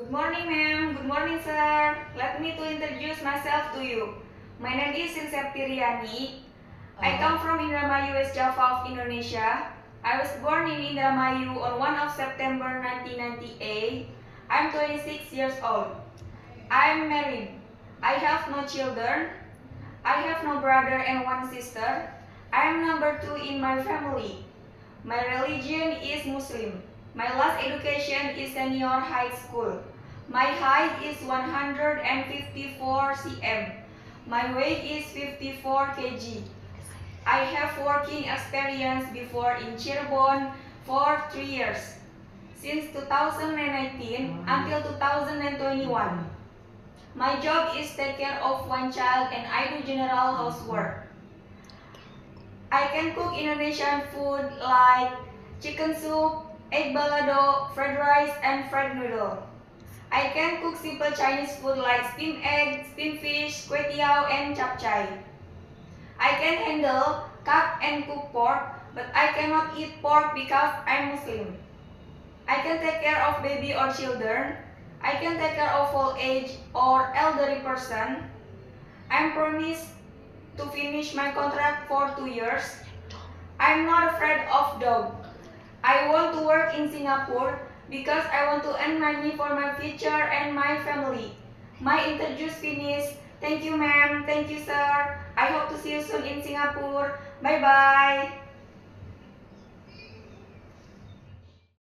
Good morning, ma'am. Good morning, sir. Let me to introduce myself to you. My name is Sinsepti Riani. I come from Indramayu, West Java of Indonesia. I was born in Indramayu on 1 of September 1998. I'm 26 years old. I'm married. I have no children. I have no brother and one sister. I'm number 2 in my family. My religion is Muslim. My last education is senior high school. My height is 154 cm. My weight is 54 kg. I have working experience before in Cirebon for 3 years, since 2019 until 2021. My job is take care of one child and I do general housework. I can cook Indonesian food like chicken soup, egg balado, fried rice, and fried noodle. I can cook simple Chinese food like steamed egg, steamed fish, kway teow, and chapchai. I can handle cut and cook pork, but I cannot eat pork because I'm Muslim. I can take care of baby or children. I can take care of old age or elderly person. I'm promised to finish my contract for 2 years. I'm not afraid of dog. I want to work in Singapore because I want to earn money for my future and my family. My interview is finished. Thank you, ma'am. Thank you, sir. I hope to see you soon in Singapore. Bye-bye.